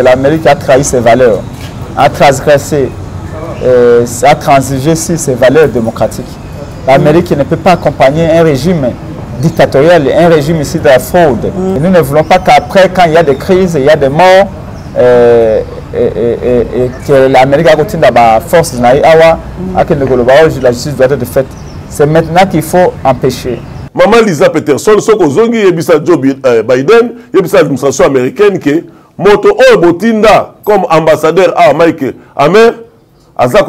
L'Amérique a trahi ses valeurs, a transgressé, a transigé sur ses valeurs démocratiques. L'Amérique ne peut pas accompagner un régime dictatorial, un régime ici de la fraude. Et nous ne voulons pas qu'après, quand il y a des crises, il y a des morts, et que l'Amérique a continué à force la justice doit être faite. C'est maintenant qu'il faut empêcher. Maman Lisa Peterson, ce que Zongi yebisa Joe Biden, yebisa l'administration américaine que moto o botinda comme ambassadeur à Mike Amer, aza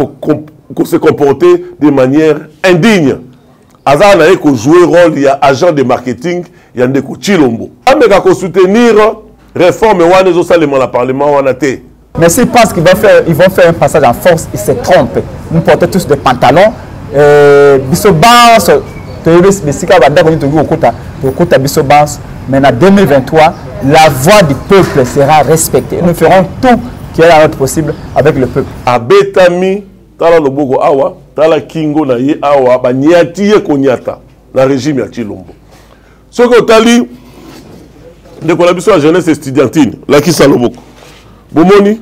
se comporter de manière indigne. Aza na ko jouer rôle il y a agent de marketing, il y a ndeko Chilombo. Ameka ko soutenir réforme wana zo salema la parlement wana te. Mais s'ils pensent qu'ils vont faire un passage en force, ils se trompent. Nous portons tous des pantalons. Mais en 2023, la voix du peuple sera respectée. Nous ferons tout qui est à notre possible avec le peuple. Abetami, tala loboko awa, tala kingo na ye awa, ba nyati ye konyata, na régime ya Chilombo. Ce que tali, de collaboration à la jeunesse estudiantine, la qui sa loboko. Bomoni,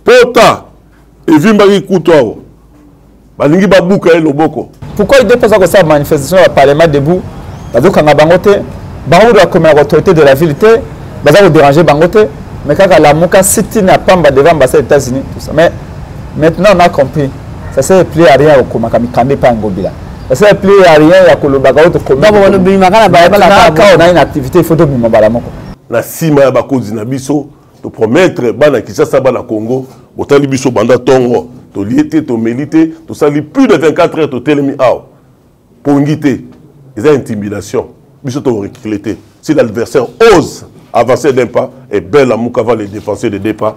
pota, et vimbaki kuto balingi babuka e loboko. Pourquoi il dépose comme ça la manifestation au Parlement debout? Parce que Bangote, Bangote comme l'autorité de la ville, va déranger Bangote, mais quand la Mouka City n'a pas devant l'ambassade des États-Unis, tout ça. Mais maintenant on a compris, ça ne sert plus à rien au Komakamikande pas en Gobila. Ça ne sert plus à rien à Kolobagaote comme ça. Quand on a une activité, il faut que nous fasse. La Sima ya bakozi na biso, de promettre bana Kinshasa bana Congo, otali biso banda tongo. To lié, to mélité, to sali plus de 24 heures, to telemi ao. Pour ngité, ils ont intimidation. Biso to recruté. Si l'adversaire ose avancer d'un pas, et belle amour qu'avant les défenseurs de départ,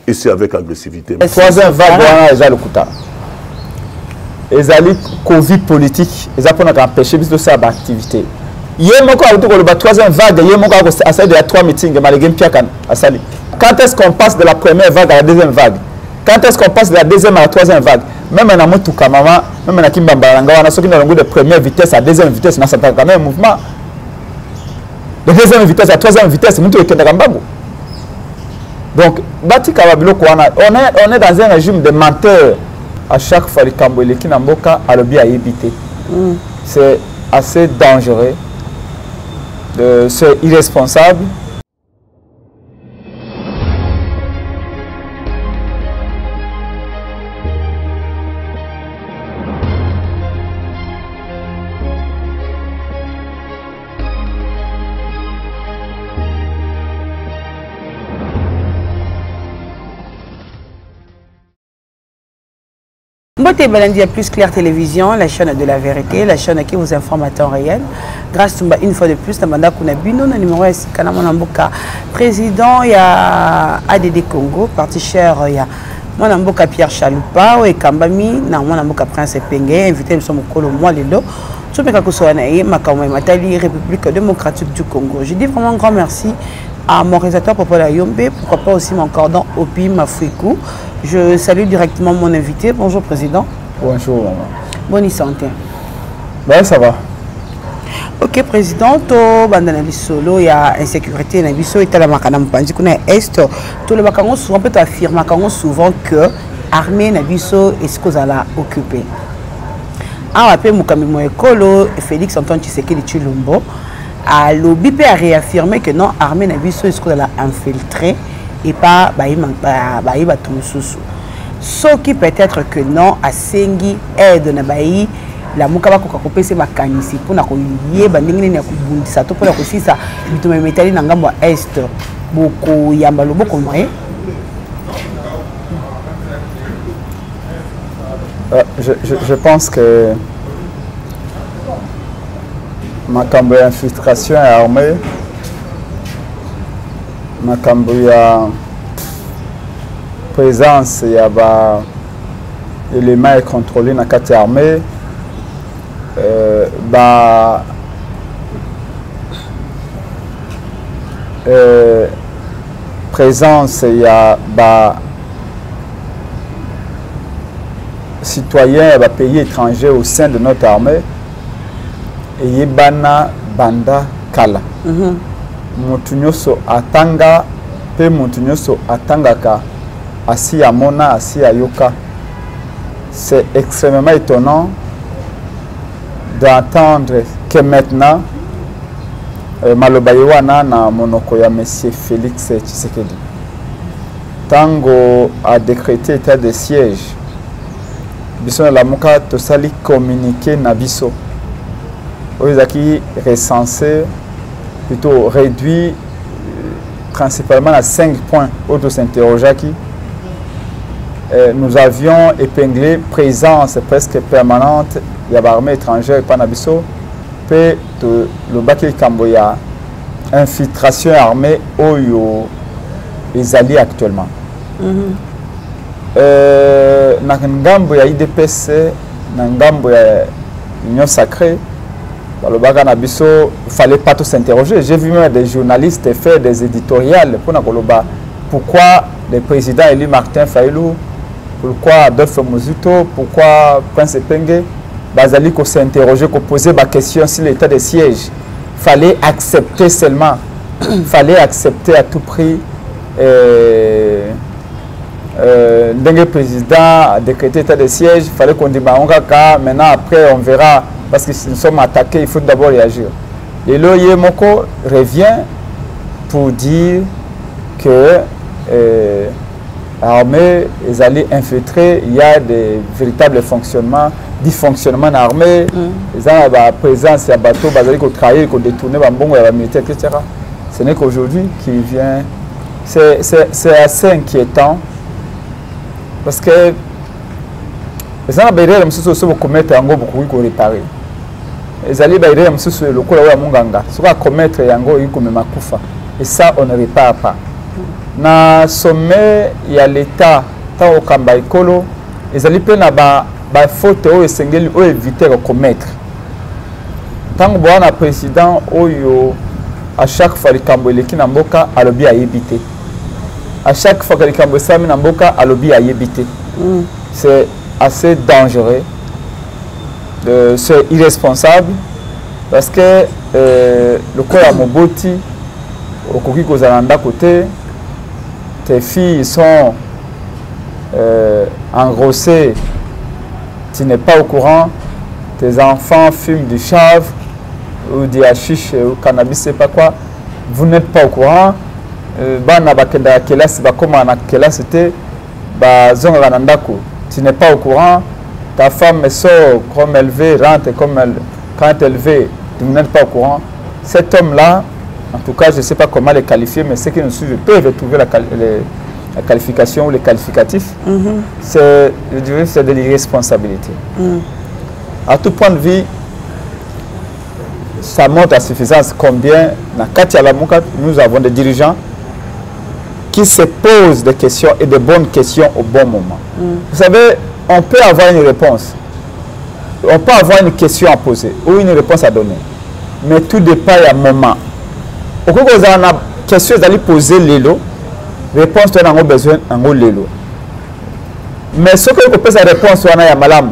et c'est avec agressivité. Troisième vague, ils ont le couteau. Ils ont Covid politique, ils ont empêché de faire l'activité. Il y a la troisième vague, il y a 3 meetings, quand est-ce qu'on passe de la première vague à la deuxième vague? Quand est-ce qu'on passe de la deuxième à la troisième vague? Même en Amour Toukamama, même en Kimbangalanga, on a ceux qui ont de première vitesse à deuxième vitesse, on a quand même un mouvement. De deuxième vitesse à troisième vitesse, nous sommes donc, on est dans un régime de menteurs. À chaque fois, les Cambodgiens qui n'ont pas à l'objet à éviter. C'est assez dangereux, c'est irresponsable. Mbote Balandi a plus Claire Télévision, la chaîne de la vérité, la chaîne qui vous informe à temps réel. Grâce à une fois de plus, Namanda Kunabino, le numéro est Kanamamboka, président, il y a ADD Congo, parti cher, il y a Mwanamboka Pierre Chaloupa, et Kambami, Mwanamboka Prince Pengé, invité, nous sommes au Colo, moi, les lots. Makamwe Matali, République démocratique du Congo. Je dis vraiment un grand merci à mon réalisateur Popola Yombe, pourquoi pas aussi mon cordon Opi Mafouikou. Je salue directement mon invité. Bonjour Président. Bonjour maman. Bonne santé. Ben ça va. Ok Président, il y a insécurité, il y a la Makanam Panzi, Est, tout le Makango souvent peut affirmer souvent que l'armée Nabiso est ce qu'on a occupé. On appelle Moukamimo Ekolo et Félix Antoine Tshisekedi Tshilombo. L'OBP a réaffirmé que non, l'armée Nabiso est ce qu'on a infiltré et pas Baïba Toumoussou. Ce qui peut être que non, à Sengi aide Nabaï, la Moukaba Kokakopé c'est ma canisi pour na koyé bandingini na kubundisa to pour na kosisa bituma metali na ngambo est boko yamba loboko moyen. Je pense que ma infiltration est armée, ma présence, il y a éléments contrôlés dans la carte armée, présence, il y a citoyens et pays étrangers au sein de notre armée. Et Yebana Banda Kala. Motunyoso Atanga pe mutu nyonso atangaka asi amona asi ayoka. C'est extrêmement étonnant d'entendre que maintenant maloba wana na monoko ya monsieur Félix Tshisekedi tango a décrété état de siège biso la muka tosali communiqué na biso oizaki recensé plutôt réduit principalement à 5 points où s'interrogeaki. Nous avions épinglé présence presque permanente de l'armée étrangère et Panabiso, puis le Baki Kamboya, infiltration armée où ils allient actuellement. Dans Ngambo ya IDPC, dans Ngambo ya Union Sacrée, le Baki Nabiso, il ne fallait pas tout s'interroger. J'ai vu même des journalistes faire des éditoriales pour Nakoloba. Pourquoi le président élu Martin Fayoulou, pourquoi Adolphe Mouzito, pourquoi Prince Penge, Bazali qu'on s'interrogeait, qu'on posait la question sur l'état de siège. Il fallait accepter seulement. Il fallait accepter à tout prix. Le président a décrété l'état de siège. Il fallait qu'on dise, maintenant après on verra, parce que si nous sommes attaqués, il faut d'abord réagir. Et là, Yemoko revient pour dire que l'armée est allée infiltrer, il y a des véritables fonctionnements, dysfonctionnements dans l'armée, ils ont la présence, il y a des bateaux, ils ont trahir, ils ont détourné, les militaires, etc. Ce n'est qu'aujourd'hui qu'il vient. C'est assez inquiétant parce que les gens ont commettre un beaucoup pour réparer. Les alliés ont le coup de Munganga, soit commettre un go et ça on ne répare pas. Na sommet il y a l'état tant au Kambaikolo les alliés peuvent na faute ou essengeli ou éviter de commettre. Tant que bon président oyo à chaque fois le Kamboeleki na mboka alobi a éviter. À chaque fois que le Kamboesami na mboka alobi a éviter. C'est assez dangereux. C'est irresponsable parce que le corps à Moboti au Koki Kozalanda côté tes filles sont engrossées, tu n'es pas au courant, tes enfants fument du chanvre ou du hashish ou cannabis, c'est pas quoi, vous n'êtes pas au courant. Tu n'es pas au courant, ta femme sort comme elle veut, rentre comme elle, quand elle veut, tu n'es pas au courant. Cet homme-là, en tout cas, je ne sais pas comment les qualifier, mais ceux qui nous suivent peuvent trouver la qualification ou les qualificatifs. Je dirais que c'est de l'irresponsabilité. À tout point de vue, ça montre à suffisance combien, dans Katia Lamouka, nous avons des dirigeants qui se posent des questions et de bonnes questions au bon moment. Vous savez, on peut avoir une réponse. On peut avoir une question à poser ou une réponse à donner. Mais tout dépend à un moment. Au cas où vous avez une question à poser, réponse, tu as besoin de l'élo. Mais ce que vous posez la réponse, tu as malam.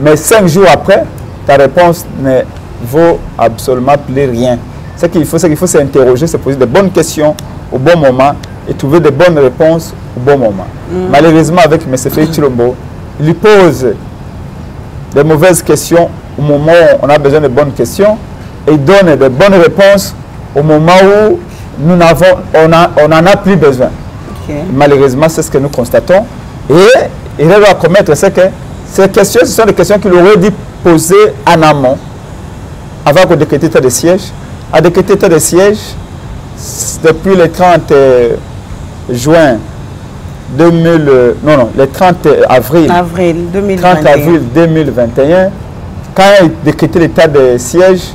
Mais 5 jours après, ta réponse ne vaut absolument plus rien. Ce qu'il faut s'interroger, c'est poser de bonnes questions au bon moment et trouver de bonnes réponses au bon moment. Malheureusement, avec M. Félix Tshilombo, il pose de mauvaises questions au moment où on a besoin de bonnes questions et il donne de bonnes réponses au moment où on n'en a plus besoin. Malheureusement, c'est ce que nous constatons. Et il doit commettre, c'est que ces questions, ce sont des questions qu'il aurait dû poser en amont, avant qu'on décrète l'état de siège. À décréter l'état de siège, depuis le 30 juin le 30 avril 2021, quand il décrété l'état de siège,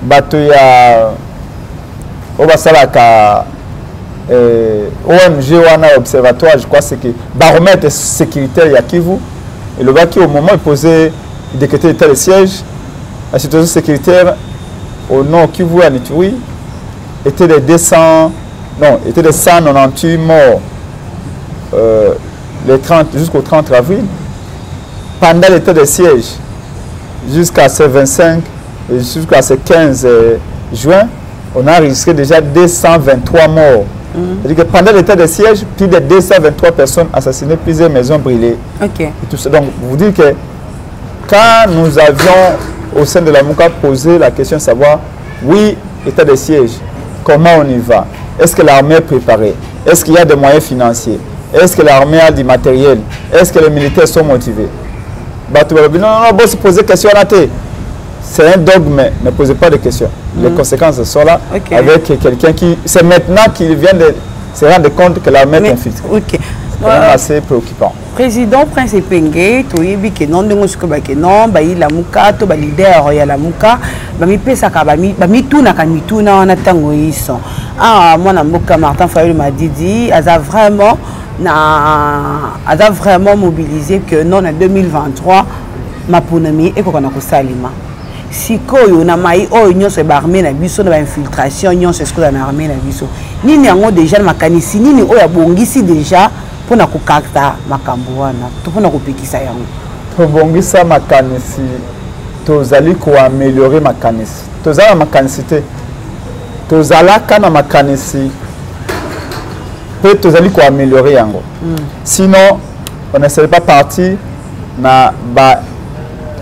Batoya Obasalaka ONG Wana Observatoire, je crois c'est que baromètre sécuritaire Yakivu, et le gars qui au moment il posait, il décrétait l'état de siège, la situation sécuritaire au nord Kivu à Nituri était de 198 morts jusqu'au 30 avril. Pendant l'état de siège, jusqu'à ce 25 et jusqu'à ce 15 juin, on a enregistré déjà 223 morts. C'est-à-dire que pendant l'état de siège, plus de 223 personnes assassinées, plusieurs maisons brûlées. Et tout ça. Donc, vous dites que quand nous avions, au sein de la MOUCA, posé la question de savoir, oui, état de siège, comment on y va? Est-ce que l'armée est préparée? Est-ce qu'il y a des moyens financiers? Est-ce que l'armée a du matériel? Est-ce que les militaires sont motivés? Non, bon, se poser question à la tête. C'est un dogme, ne posez pas de questions. Les conséquences sont là avec quelqu'un qui... C'est maintenant qu'il vient de se rendre compte que l'armée est infiltrée. C'est quand même assez préoccupant. Président Prince Epenge, tu as dit que non, la MOUCA, tu as leader de la MOUCA, Martin Fayulu m'a dit, elle a vraiment mobilisé que non, en 2023, ma ponami est qu'on a salima. Si on a maï oh union se barmé na biso na infiltration union c'est ce qu'on a armé na biso ni nango déjà makanisi ni o ya bongisi déjà pour na kokata makambo wana to pour na kopekisa yango to bongisa makanisi tozali ko améliorer makanisi tozala makanisi te tozala kana makanisi peut tozali ko améliorer yango sinon on ne serait pas parti na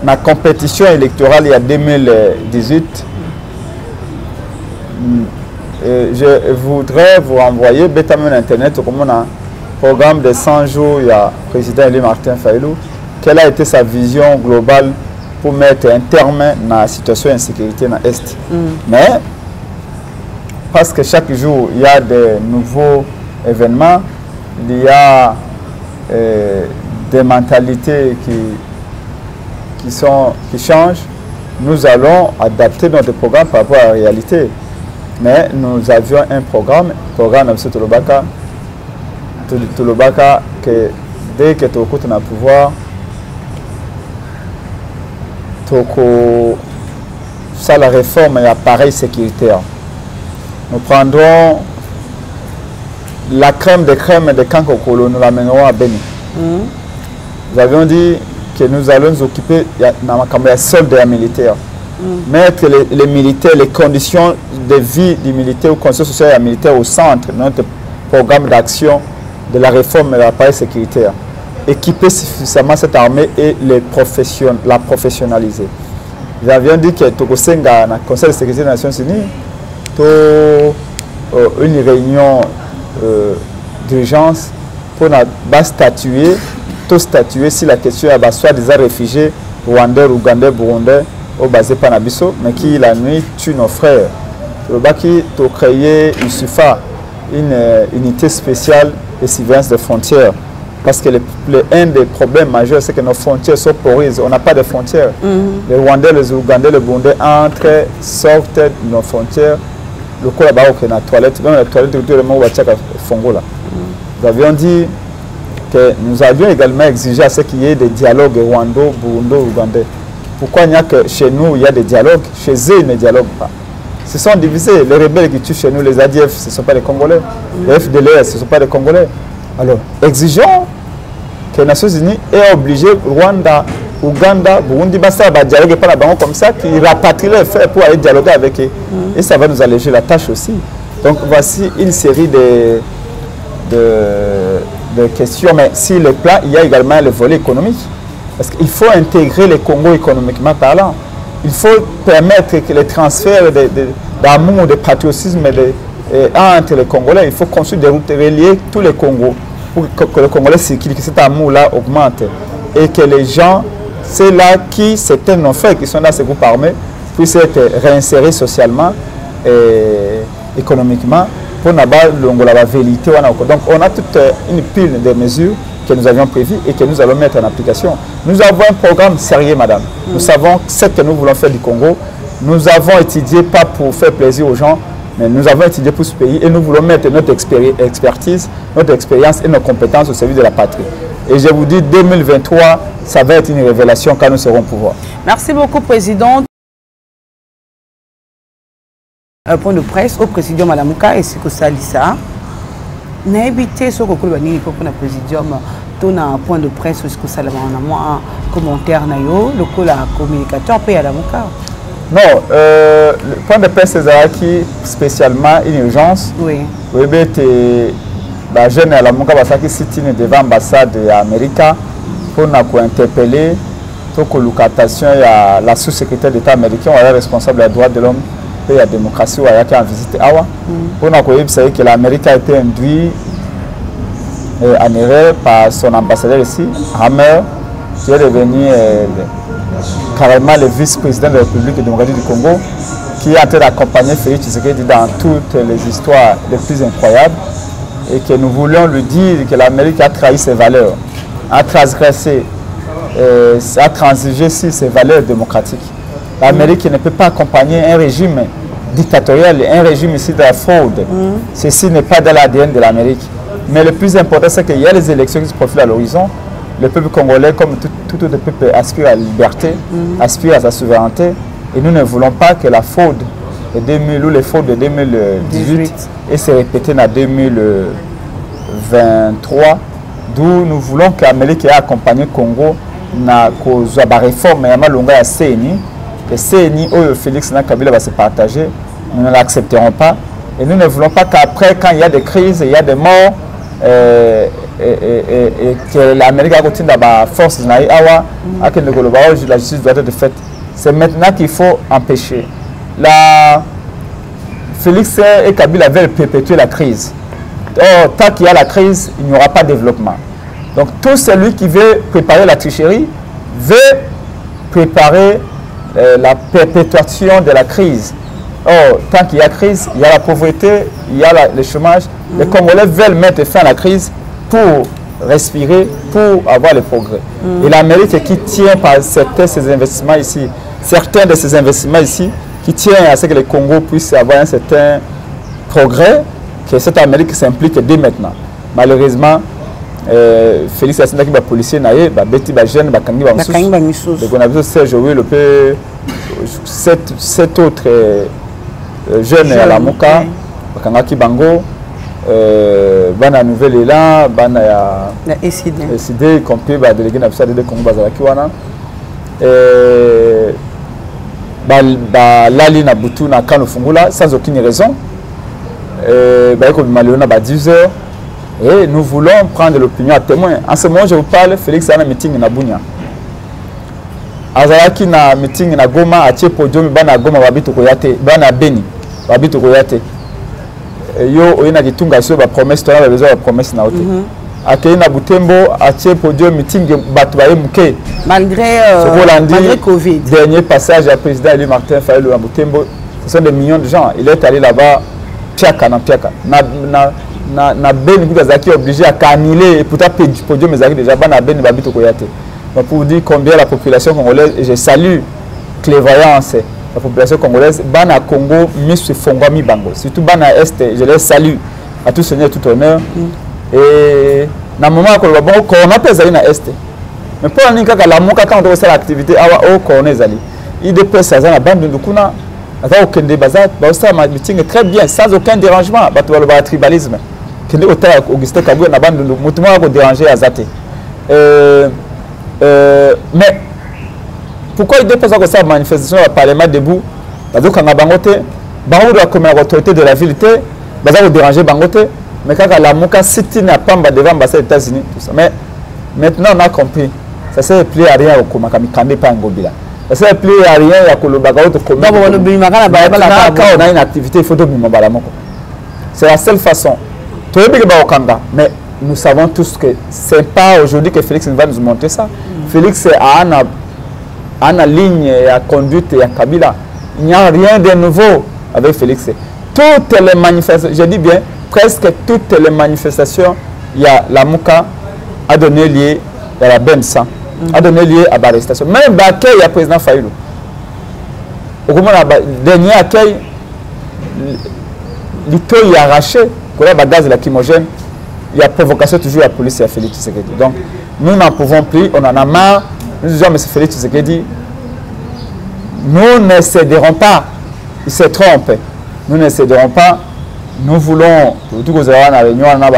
la compétition électorale il y a 2018, je voudrais vous envoyer Betamon Internet comme on a un programme de 100 jours, il y a le président Elie Martin Fayulu, quelle a été sa vision globale pour mettre un terme à la situation d'insécurité dans l'Est. Mais, parce que chaque jour, il y a de nouveaux événements, il y a des mentalités qui changent, nous allons adapter notre programme par rapport à la réalité. Mais nous avions un programme M. Tolobaka, que dès que tu as le pouvoir, ça la réforme et l'appareil sécuritaire. Nous prendrons la crème de Kankokolo, nous l'amènerons à Béni. Nous avions dit que nous allons nous occuper de la solde militaire. Mettre les militaires, les conditions de vie du militaire ou conditions sociales et militaires au centre de notre programme d'action de la réforme de l'appareil sécuritaire. Équiper suffisamment cette armée et la professionnaliser. Nous avions dit que au sein du Conseil de sécurité des Nations Unies, une réunion d'urgence pour statuer si la question est soit des réfugiés rwandais, ougandais, burundais, au basé Panabiso, mais qui la nuit tue nos frères. Le Baki a créé une unité spéciale de surveillance des frontières. Parce que un des problèmes majeurs, c'est que nos frontières sont poreuses. On n'a pas de frontières. Les Rwandais, les Ougandais, les Burundais entrent, sortent de nos frontières. Le coup là-bas, on a la toilette. Même la toilette, tout le monde va checker Fongo là. Nous avions dit que nous avions également exigé à ce qu'il y ait des dialogues rwandais, burundais, ougandais. Pourquoi il n'y a que chez nous, il y a des dialogues, chez eux, ils ne dialoguent pas. Ils se sont divisés. Les rebelles qui tuent chez nous, les ADF, ce ne sont pas des Congolais. Les FDLR, ce ne sont pas des Congolais. Alors, exigeons que les Nations Unies aient obligé Rwanda, Ouganda, Burundi, Bassa, à dialoguer par la banque comme ça, qu'ils rapatrient les faits pour aller dialoguer avec eux. Et ça va nous alléger la tâche aussi. Donc, voici une série de questions. Mais sur le plan, il y a également le volet économique. Parce qu'il faut intégrer les Congos économiquement parlant. Il faut permettre que les transferts d'amour, de patriotisme entre les Congolais, il faut construire des routes reliées tous les Congos pour que les Congolais circulent, que cet amour-là augmente. Et que les gens, c'est là qui, certains nos frères qui sont dans ces groupes armés, puissent être réinsérés socialement et économiquement pour n'avoir la vérité. Donc on a toute une pile de mesures que nous avions prévues et que nous allons mettre en application. Nous avons un programme sérieux, madame. Nous savons ce que nous voulons faire du Congo. Nous avons étudié, pas pour faire plaisir aux gens, mais nous avons étudié pour ce pays et nous voulons mettre notre expertise, notre expérience et nos compétences au service de la patrie. Et je vous dis, 2023, ça va être une révélation quand nous serons au pouvoir. Merci beaucoup, Président. Un point de presse au Président Malamuka et Siko Salissa. N'a évité ce que vous avez dit pour le Président. On a un point de presse où Siko Salissa, on a un commentaire, le communicateur, après à la Mouka. Non, le point de presse qui spécialement une urgence. Oui. Oui, mais les jeunes à la Mouka qui sit devant l'ambassade d'Amérique pour nous interpeller pour que l'occasion à la sous-secrétaire d'État américain ou la responsable des droits de l'homme et la démocratie ou qui a visité Awa. Pour nous dire que l'Amérique a été induite en erreur par son ambassadeur ici, Hammer, qui est devenu carrément le vice-président de la République démocratique du Congo, qui est en train d'accompagner Félix Tshisekedi dans toutes les histoires les plus incroyables et que nous voulions lui dire que l'Amérique a trahi ses valeurs, a transgressé, a transigé sur ses valeurs démocratiques. L'Amérique ne peut pas accompagner un régime dictatorial, un régime ici de la fraude. Ceci n'est pas dans l'ADN de l'Amérique. Mais le plus important, c'est qu'il y a les élections qui se profilent à l'horizon. Le peuple congolais, comme tout autre peuple, aspire à la liberté, aspire à sa souveraineté. Et nous ne voulons pas que la fraude de 2000 ou les fraudes de 2018 et se répéter en 2023. D'où nous voulons que l'Amérique ait accompagné le Congo dans la réforme et la CENI. Que CENI ou Félix Kabila va se partager. Nous ne l'accepterons pas. Et nous ne voulons pas qu'après, quand il y a des crises, il y a des morts, et que l'Amérique a continué à la force de la justice doit être faite. C'est maintenant qu'il faut empêcher. Félix et Kabila veulent perpétuer la crise. Or, tant qu'il y a la crise, il n'y aura pas de développement. Donc, tout celui qui veut préparer la tricherie veut préparer la perpétuation de la crise. Or, tant qu'il y a crise, il y a la pauvreté, il y a le chômage. Les Congolais veulent mettre fin à la crise pour respirer, pour avoir le progrès. Et l'Amérique qui tient par certains de ces investissements ici, qui tient à ce que le Congo puisse avoir un certain progrès, que cette Amérique s'implique dès maintenant. Malheureusement, Félix Yassina qui est policier, Betty Bajen, Bakangi Bamsous, on a vu Serge Will, sept autres jeunes à la Mouka, Bakangaki Bango, Bana Nouvelle Élan, Bana SID, compris délégué national de Congo Bazalakiwana, Lali Nabutu na Kano Fungula, sans aucune raison. Malona 10 heures. Et nous voulons prendre l'opinion à témoin. En ce moment, je vous parle, Félix a un meeting na Bunia. Azalaki na meeting na Goma, a tie podium bana Goma babito koyate, bana Beni babito koyate. Yo oyena kitunga so ba promesse to na besoin ba promesse na ote. Akei na Butembo, a tie podium meeting batu ba muke. Malgré Covid. Dernier passage à président Eli Martin Fayulu à Butembo, ce sont des millions de gens. Il est allé là-bas piaka na piaka. Na Beni Kazaki obligé à annuler et pourtant podium ezaki déjà bana Beni babito koyate. Pour vous dire combien la population congolaise, et je salue clairvoyance, la population congolaise, Bana Congo, Miss Fongwami Bango, surtout Bana Est, je les salue à tout seigneur, tout honneur. Et dans le moment où on a pesé na Est, mais pour la Mouka, quand on fait l'activité, on est allé. Il dépasse ça dans la bande de Kuna, avec aucun débat, ça ma meeting très bien, sans aucun dérangement, le tribalisme. Kende Ota Augustin Kabou na bande de Moutouma pour déranger Azate. Mais pourquoi il dépose comme ça la manifestation au Parlement debout? Parce qu'on a bangoté, bango doit comme l'autorité de la ville, parce qu'on déranger bangoté, mais quand la Mouka City n'a pas devant l'ambassade des États-Unis, tout ça. Mais maintenant on a compris, ça ne sert plus à rien au Komakami pas en Gobila. Ça ne sert plus à rien à Kolobagaou de Komakami. Quand on a une activité, il faut tout le monde. C'est la seule façon. Mais nous savons tous que ce n'est pas aujourd'hui que Félix va nous montrer ça. Félix a une ligne à conduite et à Kabila. Il n'y a rien de nouveau avec Félix. Toutes les manifestations, je dis bien, presque toutes les manifestations, il y a la Mouka a donné lieu à la Bensa, a donné lieu à l'arrestation. Même l'accueil, il y a le président Fayulu. Au dernier accueil, l'ITO est arraché. Quand il y a gaz lacrymogène, il y a provocation toujours à la police et à Félix Tshisekedi. Donc, nous n'en pouvons plus, on en a marre. Nous disons, M. Félix Tshisekedi, nous ne céderons pas. Il se trompe. Nous ne céderons pas. Nous voulons, tout ce que la réunion, on a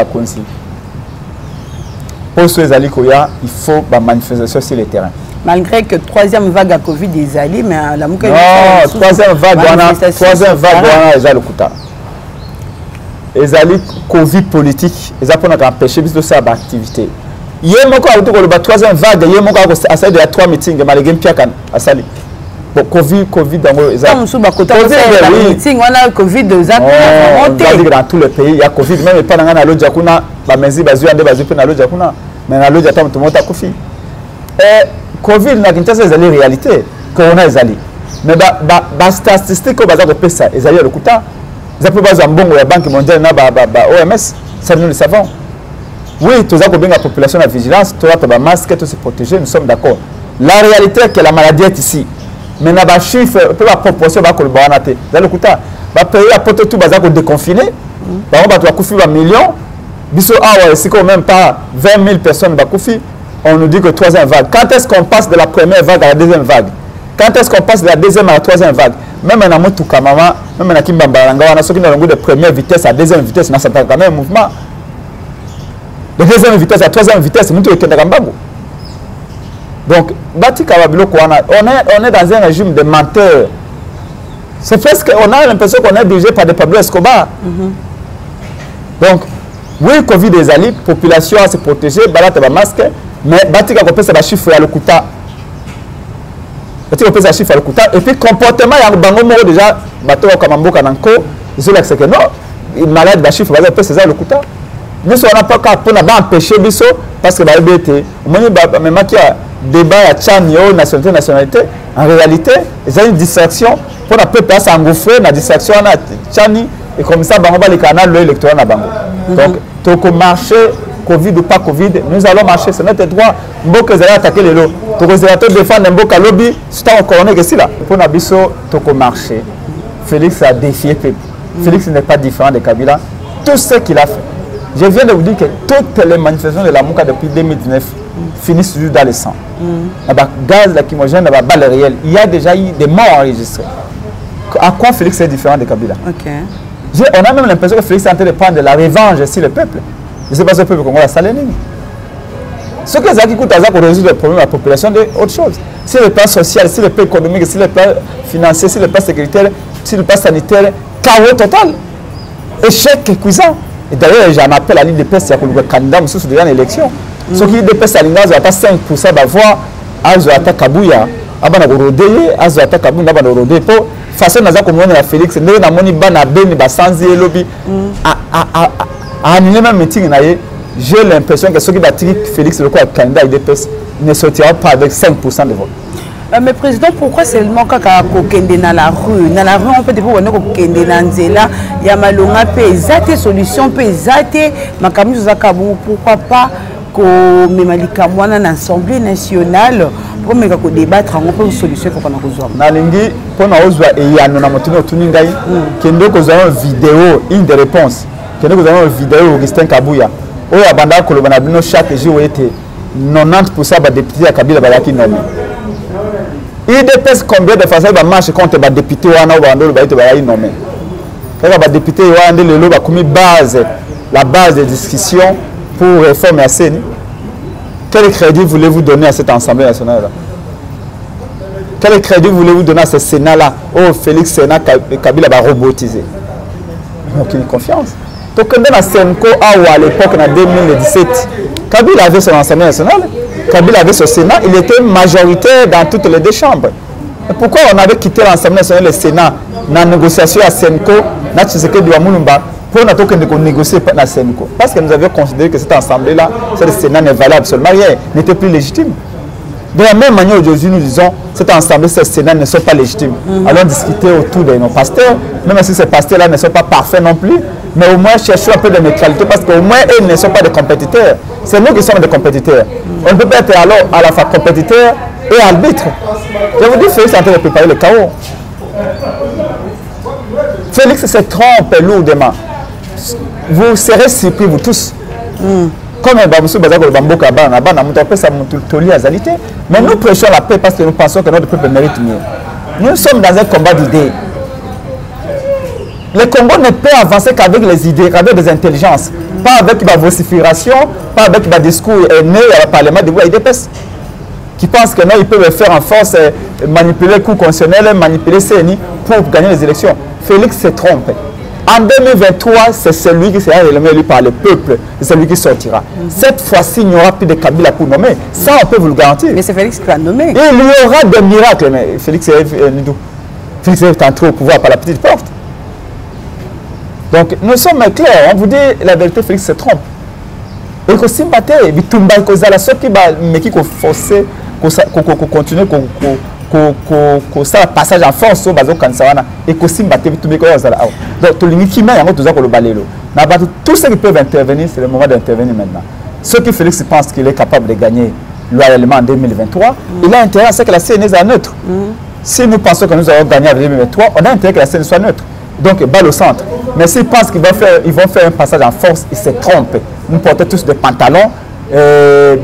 pour ce Zali Koya, il faut une manifestation sur le terrain. malgré que troisième vague à Covid des alliés, mais la mouka. Non, troisième vague, ils ont le coup. Les alliés Covid politique, ils ont empêché de faire l'activité. Il y a une troisième vague, il y a eu 3 meetings, malgré Piakan, à Sali. Covid, meeting, on a Covid dans tous les pays, il y a Covid, même pas dans l'autre Jakuna, mais dans l'autre tout le monde a Covid. Covid n'a qu'une réalité, Corona est allé. Mais les statistiques, ils allaient le coup. Ils ont pas bon la Banque mondiale, OMS, ça nous le savons. Oui, tous la population de vigilance, tous les masques, tous se protéger, nous sommes d'accord. La réalité est que la maladie est ici. Mais dans les chiffres, la proportion va le banate. Dans le coup, le pays a porté tout bazar pour déconfiner. Par exemple, il y a un million. C'est quand même pas 20 000 personnes qui on nous dit que troisième vague. Quand est-ce qu'on passe de la première vague à la deuxième vague? Quand est-ce qu'on passe de la deuxième à la troisième vague? Même en Amotou Kamama, même en Kimbambaranga, on a ceux qui ont de première vitesse à deuxième vitesse, on a quand même un mouvement. De deuxième vitesse à troisième vitesse, on est donc, on est dans un régime de menteurs. C'est presque, on a l'impression qu'on est dirigé par des Pablo Escobar. Donc, oui, Covid des alliés, population à se protéger, balade à masque, mais Batika Kopé, c'est le chiffre à l'Okuta. Batika Kopé, c'est le chiffre à l'Okuta. Et puis, comportement, il y a un bango déjà, bateau comme un boka nanko, ils ont l'accès que non, il malade, le chiffre, c'est ça l'Okuta. Nous, on n'a pas qu'à empêcher Bisso, parce que la BT, même qui a débat à Tchanio, nationalité, en réalité, il y a une distraction pour la peuple s'engouffrer dans la distraction à Tchani, et comme ça, on va les canaux électoraux à Bango. Donc, tant que marché, Covid ou pas Covid, nous allons marcher, c'est notre droit. Nous allons attaquer les lots. Tant que nous allons défendre un lobby, c'est un coroné que c'est là. Pour Nabiso, tant que marché, Félix a défié le peuple. Félix n'est pas différent de Kabila. Tout ce qu'il a fait. Je viens de vous dire que toutes les manifestations de la Mouka depuis 2019 finissent toujours dans le sang. Il y a gaz lacrymogène, il y a balle réelle. Il y a déjà eu des morts enregistrés. À quoi Félix est différent de Kabila? On a même l'impression que Félix est en train de prendre de la revanche sur le peuple. Je ne sais pas si le peuple congolais a saléné. Ce que ça coûte pour résoudre le problème de la population, c'est autre chose. Si le plan social, si le plan économique, si le plan financier, si le plan sécuritaire, si le plan sanitaire, chaos total. Échec cuisant. Et d'ailleurs, j'en appelle à l'île de Pest, il y a le candidat sous une élection. Ce qui est de Pest à l'île de Pest, 5% d'avoir à Zoata Kabouya, à Banagorodé, à Zoata Kabouya, à Banagorodé. Pour façon de faire la Félix, nous avons dit que nous avons lobby à annuler même meeting. J'ai l'impression que ceux qui battent Félix, le candidat de Pest, ne sortira pas avec 5% de vote. Mais président, pourquoi seulement quand on est dans la rue? Dans la rue, on peut dire qu'on est dans Nzela, il y a malonga, il solution, pourquoi pas qu'on met l'Assemblée nationale pour débattre une solution pour qu'on ait Nalingi, pour nous une vidéo, une des réponses. Nous avons une vidéo Augustin Kabouya. Où chaque jour était 90% des députés à Kabila Balaki nommé. Il dépasse combien de fois ça marche contre les députés ou les nommés. Quand les députés la base de discussion pour réformer la CENI, quel crédit voulez-vous donner à cette Assemblée nationale-là? Quel crédit voulez-vous donner à ce Sénat-là? Oh, Félix Sénat Kabila va robotiser. Aucune confiance. Donc, dans la CENCO, à l'époque, en 2017, Kabila avait son Assemblée nationale, Kabila avait son Sénat, il était majoritaire dans toutes les deux chambres. Et pourquoi on avait quitté l'Assemblée nationale et le Sénat dans la négociation à CENCO, dans Tshisekedi Douamulumba, pour négocier dans la CENCO? Parce que nous avions considéré que cette Assemblée-là, ce Sénat n'est valable absolument rien, n'était plus légitime. De la même manière, aujourd'hui, nous disons que cette Assemblée, ce Sénat ne sont pas légitimes. Allons discuter autour de nos pasteurs, même si ces pasteurs-là ne sont pas parfaits non plus, mais au moins cherchons un peu de neutralité parce qu'au moins, ils ne sont pas des compétiteurs. C'est nous qui sommes des compétiteurs. On ne peut pas être alors à la fois compétiteur et arbitre. Je vous dis, Félix est en train de préparer le chaos. Félix se trompe lourdement. Vous serez surpris, vous tous. Comme mais nous prêchons la paix parce que nous pensons que notre peuple mérite mieux. Nous sommes dans un combat d'idées. Le Congo ne peut avancer qu'avec les idées, qu'avec des intelligences. Pas avec la vocifération, pas avec le discours né au Parlement de Guaïdépès. qui pensent que non, ils peuvent faire en force, manipuler le coup constitutionnel, manipuler CNI pour gagner les élections. Félix se trompe. En 2023, c'est celui qui sera élu par le peuple, c'est celui qui sortira. Cette fois-ci, il n'y aura plus de Kabila pour nommer. Ça, on peut vous le garantir. Mais c'est Félix qui va nommer. Et il y aura des miracles. Mais Félix est entré au pouvoir par la petite porte. Donc, nous sommes clairs. On vous dit la vérité, Félix se trompe. Et que si on bitumba kozala soki ba meki ko forcer ko continuer ko ça passage en force au bazo kansawana et que si on bitumba kozala donc to lingi kima yango toza ko lo balelo na ba tous ceux qui peuvent intervenir, c'est le moment d'intervenir maintenant. Ceux qui Félix pense qu'il est capable de gagner loyalement en 2023, il a intérêt à ce que la CNE soit neutre. Si nous pensons que nous allons gagner en 2023, on a intérêt que la CNE soit neutre. Donc, balle au centre. Mais s'ils pensent qu'ils vont faire un passage en force, ils se trompent. Nous portons tous des pantalons. Mais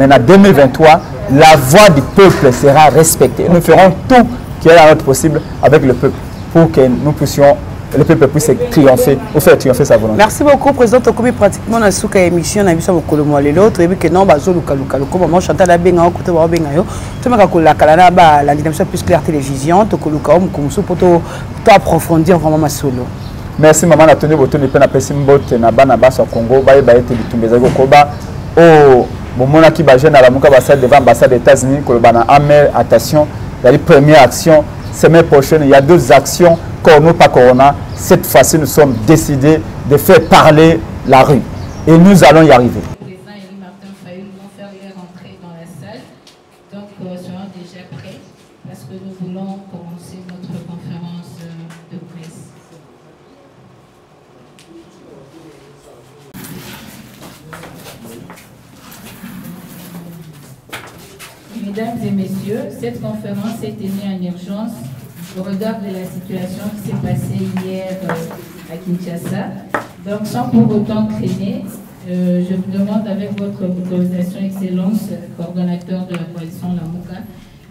en 2023, la voix du peuple sera respectée. Nous ferons tout qui est à notre possible avec le peuple pour que nous puissions, le peuple puisse triompher ou faire triompher sa volonté. Merci beaucoup, Président. Tokobi pratiquement dans cette émission, on a vu ça au Colombo et l'autre. Et puis que non, bazo luka comment Chantal a bien côté wa bien yo. Tu m'as la kalana ba la dynamique plus claire télévision. Tokoluka comme ça pour approfondir vraiment ma solo. Merci maman Nathalie Boto ne pena pesi mbote na bana basa Congo ba ete bitumbeza go koba oh bomona ki ba jeune à la muka ba salle devant ambassade des États-Unis ko bana amer attention la première action semaine prochaine il y a deux actions corona pas corona cette fois-ci nous sommes décidés de faire parler la rue et nous allons y arriver. Les présidents Élie Martin Fayulu vont faire leur entrée dans la salle donc soyons déjà prêts parce que nous voulons commencer notre conférence de presse. Mesdames et messieurs, cette conférence est tenue en urgence au regard de la situation qui s'est passée hier à Kinshasa. Donc, sans pour autant traîner, je vous demande avec votre autorisation, Excellence, coordonnateur de la coalition Lamuka,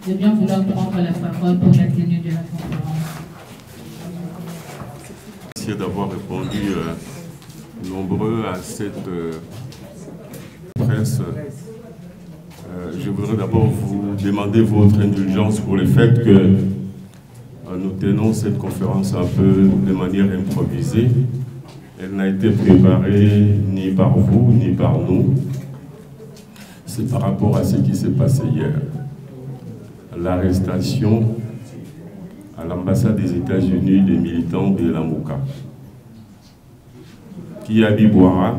de bien vouloir prendre la parole pour la tenue de la conférence. Merci d'avoir répondu nombreux à cette presse. Je voudrais d'abord vous demander votre indulgence pour le fait que nous tenons cette conférence un peu de manière improvisée. Elle n'a été préparée ni par vous, ni par nous. C'est par rapport à ce qui s'est passé hier. L'arrestation à l'ambassade des États-Unis des militants de Lamuka. Kiabi Bouara,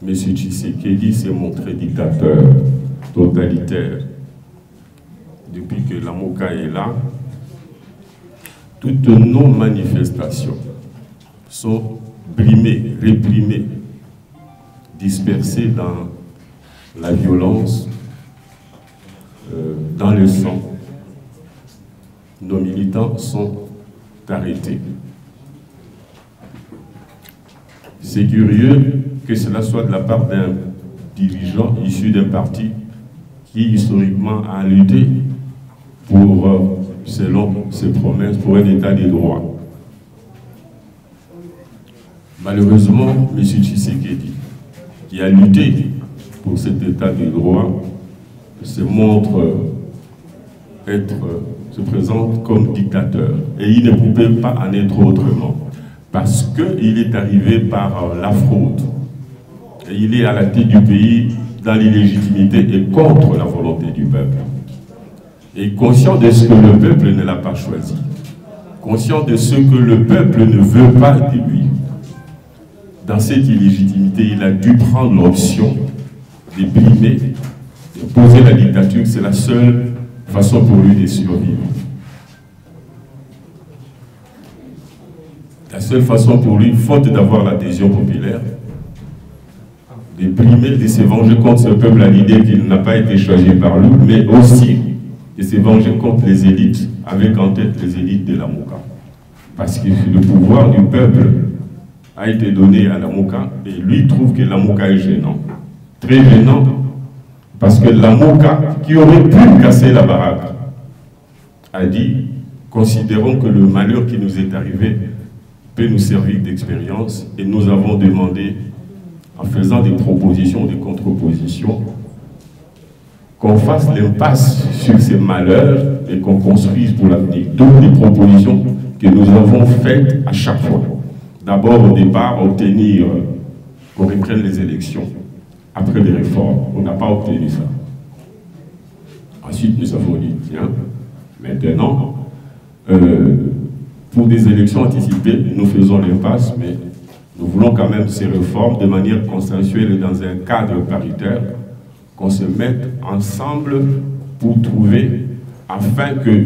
M. Tshisekedi s'est montré dictateur, totalitaire. Depuis que Lamuka est là, toutes nos manifestations sont brimées, réprimées, dispersées dans la violence, dans le sang. Nos militants sont arrêtés. C'est curieux que cela soit de la part d'un dirigeant issu d'un parti qui historiquement a lutté pour, selon ses promesses, pour un état de droit. Malheureusement, M. Tshisekedi, qui a lutté pour cet état de droit, se présente comme dictateur. Et il ne pouvait pas en être autrement. Parce qu'il est arrivé par la fraude. Et il est à la tête du pays dans l'illégitimité et contre la volonté du peuple. Et conscient de ce que le peuple ne l'a pas choisi. Conscient de ce que le peuple ne veut pas de lui. Dans cette illégitimité, il a dû prendre l'option de brimer, de poser la dictature. C'est la seule façon pour lui de survivre. La seule façon pour lui, faute d'avoir l'adhésion populaire, de brimer, de se venger contre ce peuple à l'idée qu'il n'a pas été choisi par lui, mais aussi de se venger contre les élites, avec en tête les élites de Lamuka. Parce que le pouvoir du peuple a été donné à Lamuka, et lui trouve que Lamuka est gênant. Très gênant, parce que Lamuka, qui aurait pu casser la baraque, a dit, considérons que le malheur qui nous est arrivé peut nous servir d'expérience et nous avons demandé, en faisant des propositions, des contre-propositions, qu'on fasse l'impasse sur ces malheurs et qu'on construise pour l'avenir. Toutes les propositions que nous avons faites à chaque fois. D'abord, au départ, obtenir qu'on reprenne les élections après les réformes. On n'a pas obtenu ça. Ensuite, nous avons dit, tiens, maintenant, pour des élections anticipées, nous faisons l'impasse, mais nous voulons quand même ces réformes de manière consensuelle et dans un cadre paritaire, qu'on se mette ensemble pour trouver, afin que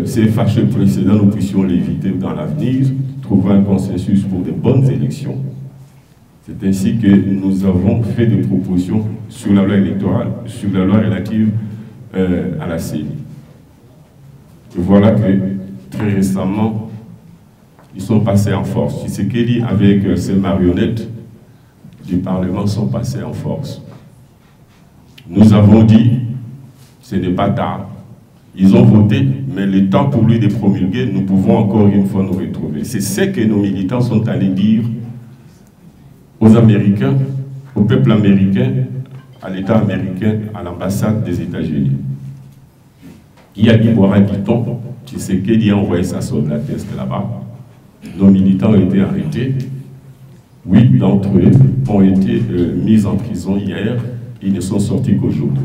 ces fâcheux précédents, nous puissions l'éviter dans l'avenir, trouver un consensus pour de bonnes élections. C'est ainsi que nous avons fait des propositions sur la loi électorale, sur la loi relative à la CENI. Et voilà que très récemment, ils sont passés en force. Tshisekedi, avec ces marionnettes du Parlement, sont passés en force. Nous avons dit, ce n'est pas tard. Ils ont voté, mais le temps pour lui de promulguer, nous pouvons encore une fois nous retrouver. C'est ce que nos militants sont allés dire aux Américains, au peuple américain, à l'État américain, à l'ambassade des États-Unis. Qui a dit, boira dit-on, Tshisekedi a envoyé sa soldatesque là-bas. Nos militants ont été arrêtés. 8 d'entre eux ont été mis en prison hier. Ils ne sont sortis qu'aujourd'hui.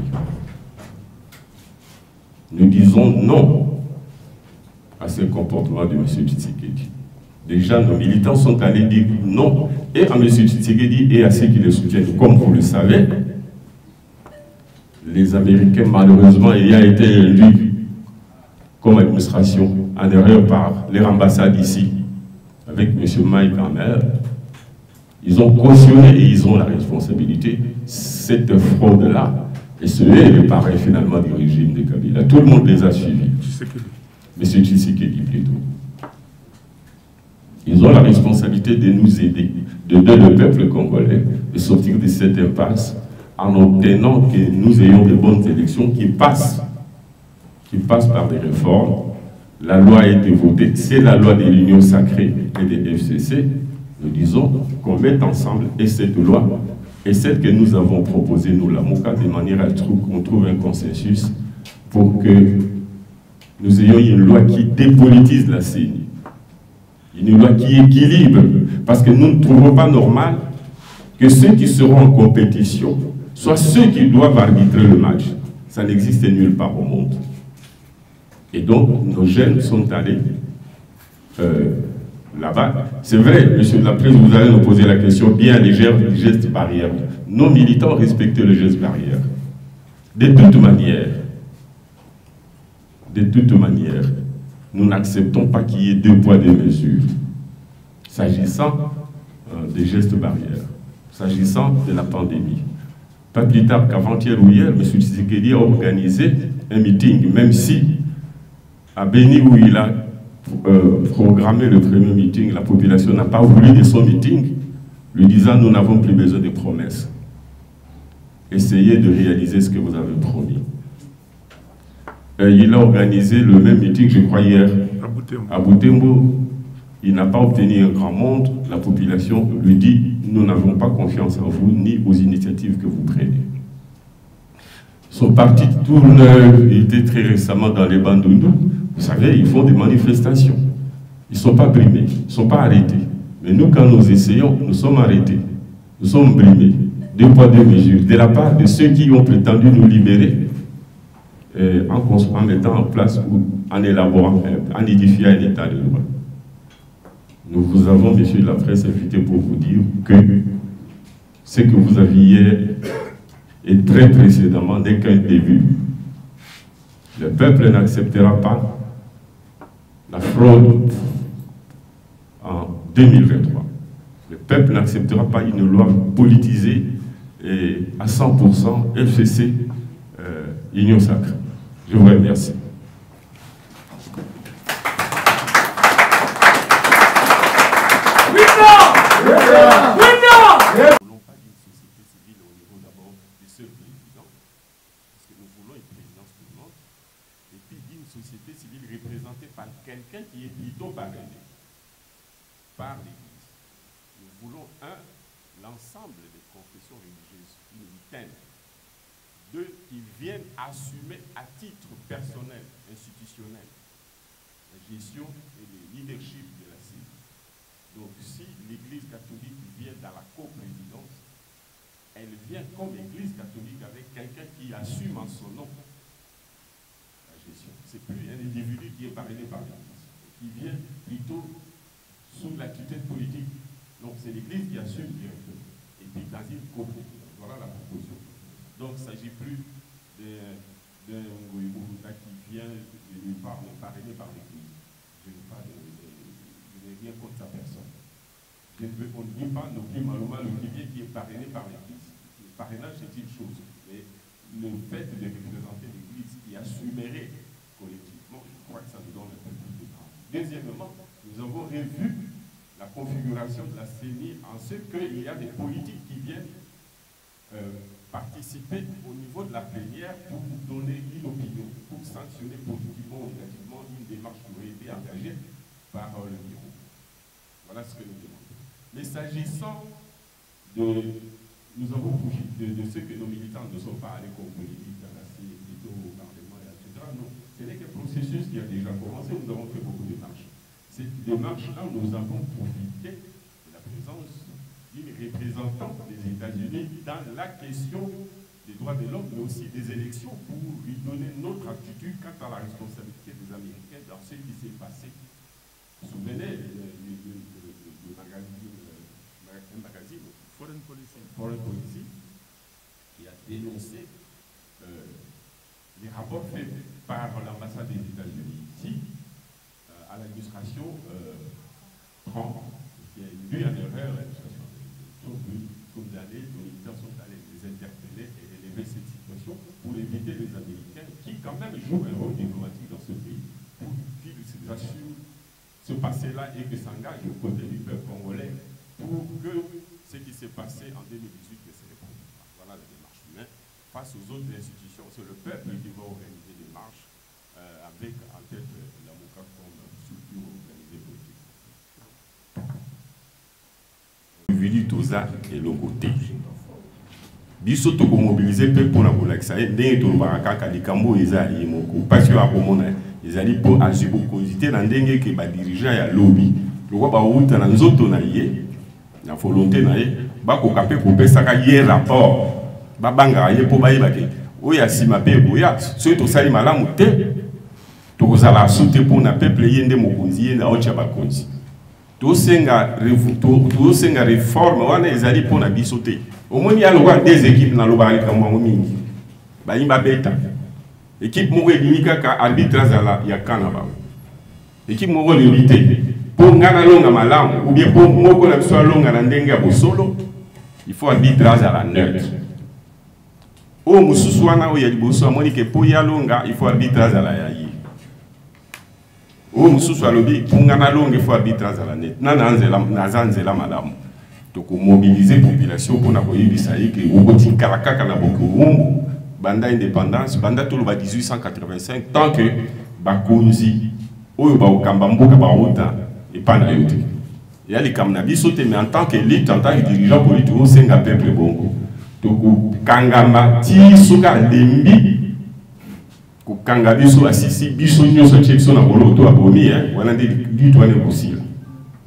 Nous disons non à ce comportement de M. Tshisekedi. Déjà, nos militants sont allés dire non et à M. Tshisekedi et à ceux qui le soutiennent. Comme vous le savez, les Américains, malheureusement, ayant été élus comme administration en erreur par leur ambassade ici, avec M. Mike Hammer, ils ont cautionné et ils ont la responsabilité, cette fraude-là, et ce est le parrain finalement du régime de Kabila. Tout le monde les a suivis. M. Tshisekedi plutôt. Ils ont la responsabilité de nous aider, d'aider le peuple congolais, de sortir de cette impasse en obtenant que nous ayons de bonnes élections qui passent par des réformes. La loi a été votée, c'est la loi de l'Union sacrée et des FCC. Nous disons qu'on mette ensemble et cette loi et celle que nous avons proposée, nous, la MOCA, de manière à ce qu'on trouve un consensus pour que nous ayons une loi qui dépolitise la CENI. Une loi qui équilibre, parce que nous ne trouvons pas normal que ceux qui seront en compétition soient ceux qui doivent arbitrer le match. Ça n'existe nulle part au monde. Et donc, nos jeunes sont allés là-bas. C'est vrai, monsieur la présidente, vous allez nous poser la question bien légère du geste barrière. Nos militants respectent le geste barrière. De toute manière, nous n'acceptons pas qu'il y ait 2 poids, 2 mesures. S'agissant des gestes barrières, s'agissant de la pandémie. Pas plus tard qu'avant-hier ou hier, M. Tshisekedi a organisé un meeting, même si à Béni, où il a programmé le premier meeting, la population n'a pas voulu de son meeting, lui disant nous n'avons plus besoin de promesses. Essayez de réaliser ce que vous avez promis. Il a organisé le même meeting, je crois, hier, à Butembo. Il n'a pas obtenu un grand monde. La population lui dit nous n'avons pas confiance en vous ni aux initiatives que vous prenez. Son parti tourneur était très récemment dans les Bandundu. Vous savez, ils font des manifestations. Ils ne sont pas brimés, ils ne sont pas arrêtés. Mais nous, quand nous essayons, nous sommes arrêtés. Nous sommes brimés. 2 poids, 2 mesures. De la part de ceux qui ont prétendu nous libérer, en mettant en place ou en élaborant, en édifiant un état de droit. Nous vous avons, messieurs de la presse, invité pour vous dire que ce que vous aviez hier et très précédemment n'est qu'un début. Le peuple n'acceptera pas la fraude en 2023. Le peuple n'acceptera pas une loi politisée et à 100% FCC, Union sacrée. Je vous remercie. Société civile représentée par quelqu'un qui est plutôt parrainé. par l'Église. Nous voulons, un, l'ensemble des confessions religieuses unitaires. Deux, qui viennent assumer à titre personnel, institutionnel, la gestion et le leadership de la CIV. Donc si l'Église catholique vient dans la coprésidence, elle vient comme Église catholique avec quelqu'un qui assume en son nom la gestion. Ce n'est plus un individu qui est parrainé par l'Église, qui vient plutôt sous la tutelle politique. Donc c'est l'Église qui assume directement. Et puis dans une coprésidence. Voilà la proposition. Donc il ne s'agit plus d'un Ngoïbourouta qui vient de nulle part, mais parrainé par l'Église. Je n'ai rien contre sa personne. On ne dit pas non plus Maloma le Kivier qui est parrainé par l'Église. Le parrainage, c'est une chose. Mais le fait de représenter l'Église qui assumerait collectivement, je crois que ça nous donne un peu plus de temps. Deuxièmement, nous avons revu la configuration de la CENI en ce qu'il y a des politiques qui viennent participer au niveau de la plénière pour donner une opinion, pour sanctionner positivement ou négativement une démarche qui aurait été engagée par le bureau. Voilà ce que nous demandons. Mais s'agissant nous avons profité de ce que nos militants ne sont pas allés comme politique dans la CIE, plutôt au Parlement, etc. Non, ce n'est qu'un processus qui a déjà commencé, nous avons fait beaucoup de démarches. Cette démarche-là, nous avons profité de la présence d'une représentante des États-Unis dans la question des droits de l'homme, mais aussi des élections, pour lui donner notre attitude quant à la responsabilité des Américains dans ce qui s'est passé. Vous vous souvenez du magazine Foreign Policy, qui a dénoncé les rapports faits par l'ambassade des États-Unis ici à l'administration Trump, qui a eu en erreur l'administration sont condamnés, les militaires sont allés les interpeller et élever cette situation pour éviter les Américains qui quand même jouent un rôle diplomatique dans ce pays pour qu'ils assument ce passé-là et que s'engagent au côté du peuple congolais pour que ce qui s'est passé en 2018 ne se reproduise pas. Voilà la démarche. Mais face aux autres institutions, c'est le peuple qui va organiser des marches avec en tête la MOCA comme structure organisée politique. Vili toza et le côté. Biso to ko mobiliser pe pour na bolakisa e ndenge to baraka ka likambo eza yemoko parce que akomona ezali po azibo kozité na ndenge ke ba dirigeant ya lobby lokwa ba uta na nzoto na ye na volonté na ye ba ko kapé ko pesa ka ye rapport ba banga ye po ba yeba ke oya sima pe boya so to sali malamu te to kozala soute pour na peuple yende mokonzi ye na ocha ba konzi to senga réforme wana ezali pour na biso te omoni ya lokwa des équipes na lobali kamwa mingi ba yimba beta équipe moko elimika ka arbitrage ya kana ba équipe moko limité pour ngana longa malamu ou bien pour moko na biso longa na ndenge ya bosolo il faut arbitrage à la neutre o mususu wana o ya liboso amoni ke pour ya longa il faut arbitrage à la yayi o mususu alobi pour ngana longa il faut arbitrage à la net na zanzela malamu donc mobiliser population pour na koyebisa ye ke okoti kalakaka na bokurumbu banda indépendance banda tolo ba 1885 tant que bakonzi oyo ba okamba mboka ba ota et pas na yote ya likamna biso te mais en tant qu'élite en tant que dirigeant politique au senga peuple bongo donc kangama ti soka lembi ko kanga biso asisi biso nyoso tshekso na boloto abomi wana ndi du wana kosila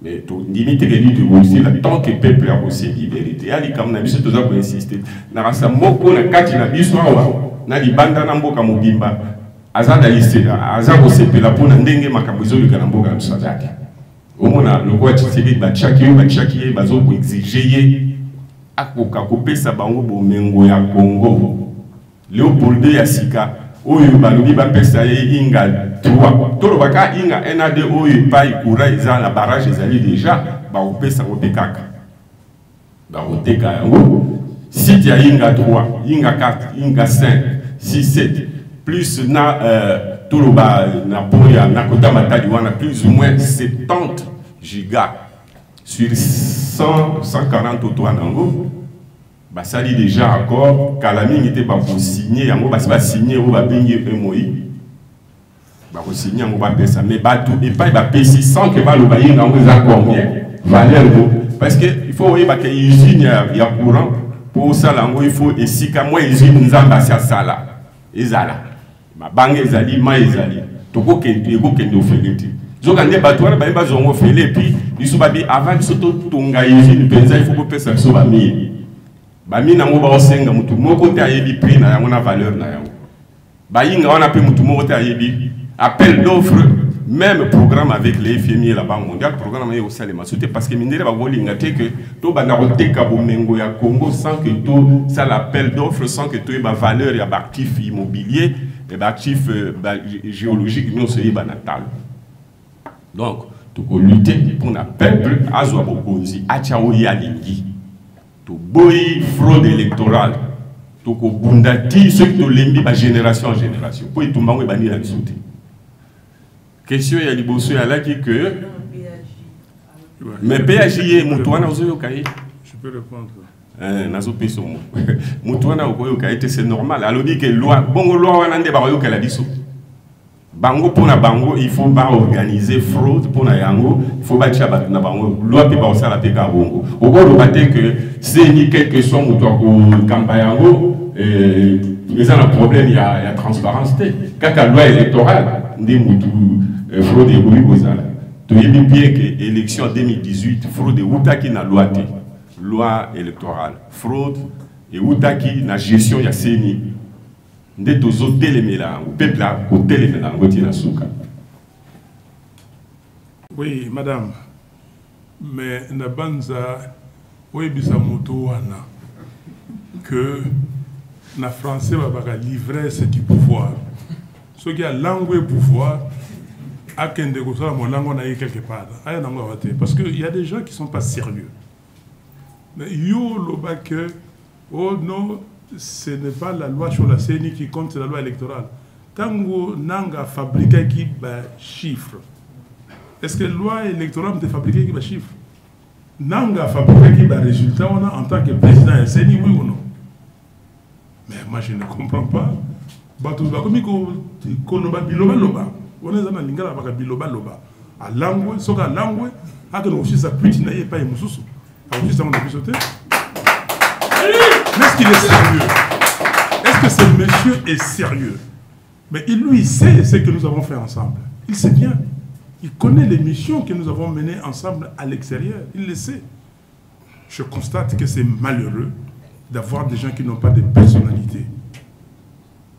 mais to limite que du kosila tant que peuple a aussi liberté ya likamna biso toza ko insister na rasa moko na kati na biso awa na libanda na mboka mobimba azanda lisela azako sepela pona ndenge makambo ezoluka na mboka na bisadaki omona lokwa tshisebi bachaki bazo ko exiger akoka kopesa bango bomengo ya Congo Léopold ya sika oyo balobi bapesa ye inga 3 tolo baka inga NAD oyo pa ikura eza na barrage ezali déjà ba opesa opekaka ba oteka yango site ya inga 3 inga 4 inga 5 6 7 plus na tolo ba na poya na kota matadi wana plus ou moins 70 gigas sur 140 auto nango basali déjà accord kalami était pas pour signer yango basi ba signer ou ba bengi MOI ba ko signer yango ba pesa mais ba tout et pas ba pesi sans que ba lo ba yinga ngo za combien valeur. Parce qu'il faut voir qu'il y a une usine, il y a courant. Pour ça, il faut essayer que moi, usine, nous avons ça. Ezala. Ma banque ezali, ma ezali. Toko kendo feleti. Zokande batouana ba zongo fele puis ils sont babi avant soto tonga usine penza il faut que pesa so ba mi. Ba mi nango ba osenga mutu moko te ayebi prix na yango na valeur na yango. Ba yinga wana pe mutu moko te ayebi appel d'offre même programme avec les FMI et la Banque mondiale programme est au salé masouté parce que minere ba volinga te que to ba na koteka bomengo ya Congo sans que to ça l'appel d'offre sans que to ba valeur ya ba actif immobilier et ba actif géologique non c'est ba natal. Donc to ko lutter pour na peuple azwa bokonzi achao ya lingi to boy fraude électorale to ko bundati ce que to lembi ba génération en génération pour tout mango ba ni la sauter. Question ya liboso ya laki que mais PAJ mutuana ozoyo kai. Je peux répondre. Nazo peso mo. Mutuana okoyo kai c'est normal. Alors dit que loi bongo loi wana nde ba yo kala biso. Bango pour na bango il faut pas organiser fraude pour na yango, il faut ba tia ba na bango loi pe ba osala pe ka bongo. Oko lo baté que c'est ni quelque soit mutuana ko campagne yango ils ont un problème il y a transparence quand la loi électorale ndi mutu fraude et Gozala. Tu as bien que l'élection 2018, fraude et Outaki na loi électorale. Fraude et Outaki na gestion ya CENI. Nde tozo telemela, ou peuple là, ko telemela ngoti na souka. Oui, madame. Mais na banza, oui bisa moto wana que na français va l'ivresse du pouvoir. Ce qui a langue et pouvoir. Quelque part. Parce qu'il y a des gens qui ne sont pas sérieux. Mais oh non, ce n'est pas la loi sur la CENI qui compte, c'est la loi électorale. Tango nanga fabriqué qui chiffre. Est-ce que la loi électorale peut fabriquer qui chiffre? Nanga fabriqué qui résultat en tant que président de la CENI, oui ou non? Mais moi je ne comprends pas. On est dans l'ingala baka biloba loba a langue soka langue a que aussi ça puisse n'aille pas mususu a aussi ça on a pu sauter. Est-ce qu'il est sérieux? Est-ce que ce monsieur est sérieux? Mais il lui sait ce que nous avons fait ensemble. Il sait bien. Il connaît les missions que nous avons menées ensemble à l'extérieur. Il le sait. Je constate que c'est malheureux d'avoir des gens qui n'ont pas de personnalité.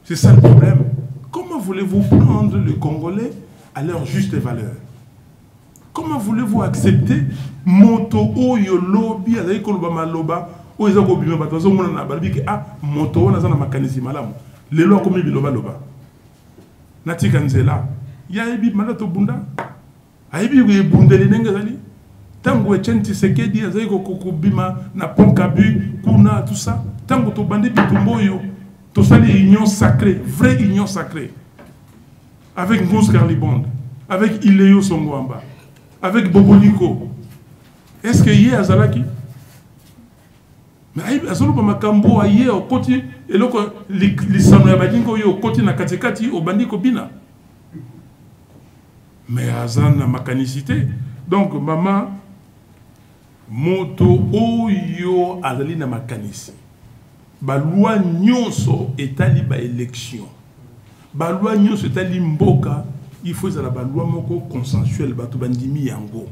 C'est ça le problème. Comment voulez-vous prendre les Congolais à leur juste valeur? Comment voulez-vous accepter moto oyo lobby azali koloba maloba oyo ezako bima bato zo mona na balbi ke moto wana za na makanisi malamu lelo akomi biloba loba natika nzela ya ebi malato bunda ayebi ko ebundele ndenge zali tango echenti sekedi azali ko bima na ponkabu kuna tout ça tango to bande bitumboyo. Tout ça, l'union sacrée, vraie union sacrée. Avec Ngous Carlibond, avec Ileyo Songwamba, avec Boboliko. Est-ce qu'il y a Azalaki? Mais Azaloba Makambo a yé au côté, et là, les Sanoyabadinko yé au côté na Katekati, au Bandiko Bina. Mais Azan na makanicité. Donc, maman, moto oyo Azali na makanici. La loi nyonso etali ba élection. La loi nyonso etali mboka, il faut que la loi moko consensuelle batu bandimi yango.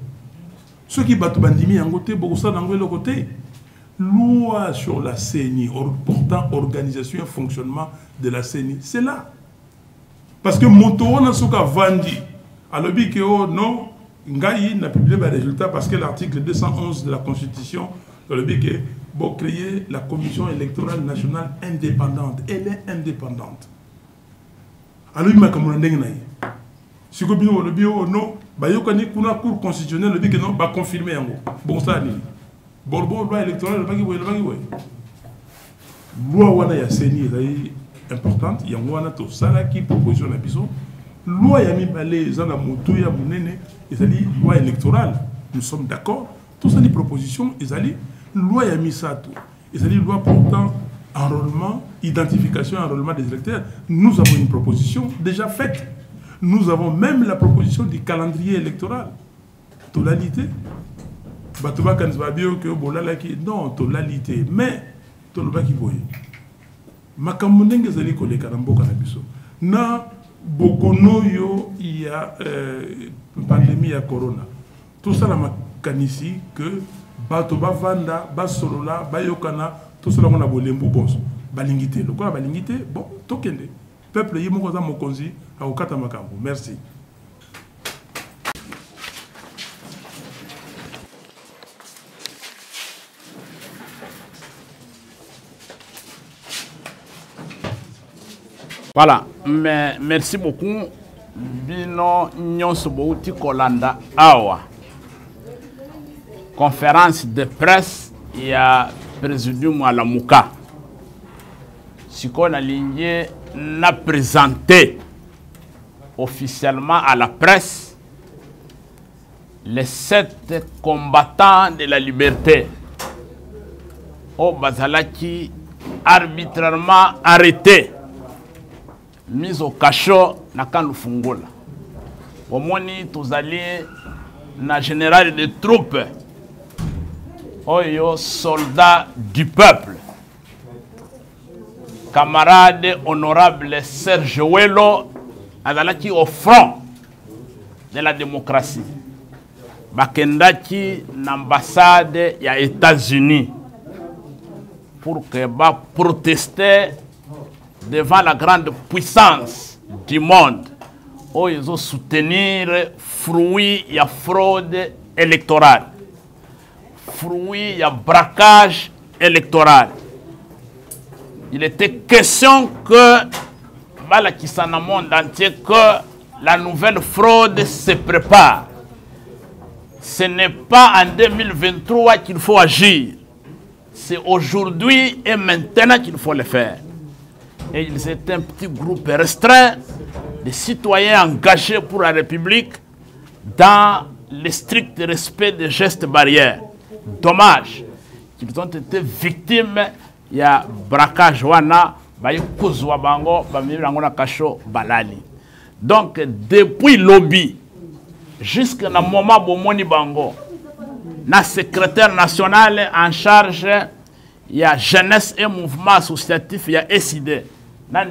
Ce qui batu bandimi yango te beaucoup ça dans le côté. Loi sur la CENI portant organisation et fonctionnement de la CENI, c'est là. Parce que moto on a soka vandi. Alors bi que oh non, ngai n'a publié les résultats parce que l'article 211 de la Constitution dans le but que pour créer la commission électorale nationale indépendante. Elle est indépendante. Alors il m'a comme on a dit si vous avez le bio non, bah il y a une cour constitutionnelle le dit que non, bah confirmer en gros. Bon ça ni. Bon loi électorale le bagui le bagui. Loi wana ya CENI est importante. Il y a wana to sala qui proposition na biso. Loi ya mi balé zana mutu ya munene et ça dit loi électorale. Nous sommes d'accord. Tout ça des propositions et ça dit loi ya misato. Et ça dit loi portant enrôlement, identification et enrôlement des électeurs. Nous avons une proposition déjà faite. Nous avons même la proposition du calendrier électoral. Tonalité. Batuba kan va bien que bolala ki non to lalité mais to le baki boye. Makambo ndenge zali koleka na mboka na biso. Na bokono yo il y a pandémie ya corona. Tout ça la makanisi que bato bavanda basolola bayokana tout cela on a bolembu bonso. Balingité, le quoi balingité bon tokende. Peuple yi moko za mokonzi akokata makambo. Merci. Voilà, mais merci beaucoup. Bino nyonso bouti kolanda awa. Conférence de presse il y a présidium à la Mouka. Si qu'on a ligné n'a présenté officiellement à la presse les 7 combattants de la liberté au Bazalaki arbitrairement arrêtés, mis au cachot na Kanoufungola. Au moni tous alliés na général de troupes, oyo soldats du peuple, camarade honorable Serge Wello, azalaki au front de la démocratie. Bakendaki l'ambassade ya États-Unis pour que ba protester devant la grande puissance du monde où ils ont soutenir fruit ya fraude électorale, fruit ya braquage électoral. Il était question que dans le monde entier que la nouvelle fraude se prépare. Ce n'est pas en 2023 qu'il faut agir. C'est aujourd'hui et maintenant qu'il faut le faire. Et ils étaient un petit groupe restreint de citoyens engagés pour la République dans le strict respect des gestes barrières. Dommage qu'ils ont été victimes. Il y a braquage wana, bango, balali. Donc depuis lobby jusqu'à le moment où Moni Bango, le secrétaire national en charge, il y a jeunesse et mouvement associatif, il y a SID. Dans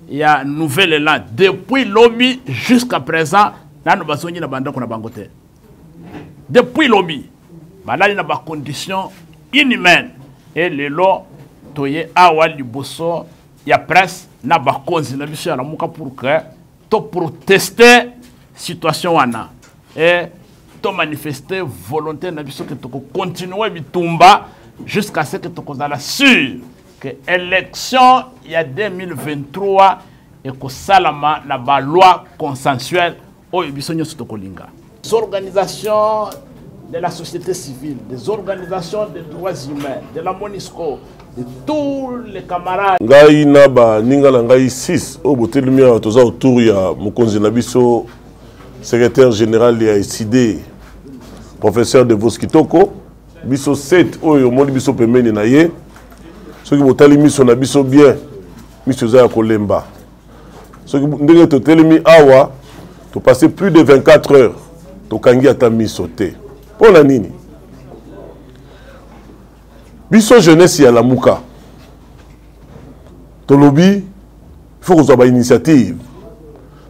il y a nouvel élan. Depuis lobby jusqu'à présent, depuis lobby, il y a des conditions inhumaines. Et le lot, toye awa liboso, il y a presse, na bakonzi na biso ya lamuka pour que to protester situation wana et to manifester volonté na biso que to continuer bitumba jusqu'à ce que to kozala sûr que élection il y a 2023 et que salama na ba loi consensuelle o biso nyoso to kolinga. Les organisations de la société civile, des organisations des droits humains, de la MONUSCO, de tous les camarades. Ngai naba ningala ngai 6 au botelumi toza autour ya mokonzi na biso secrétaire général ya SID professeur de Voskitoko biso 7 oyo moni biso pemeni na ye soki botali miso na biso bien miso za ya kolemba soki ndenge to telemi awa to passer plus de 24 heures to kangi ata miso te. Pour la nini biso jeunesse ya lamuka to lobby il faut qu'on soit initiative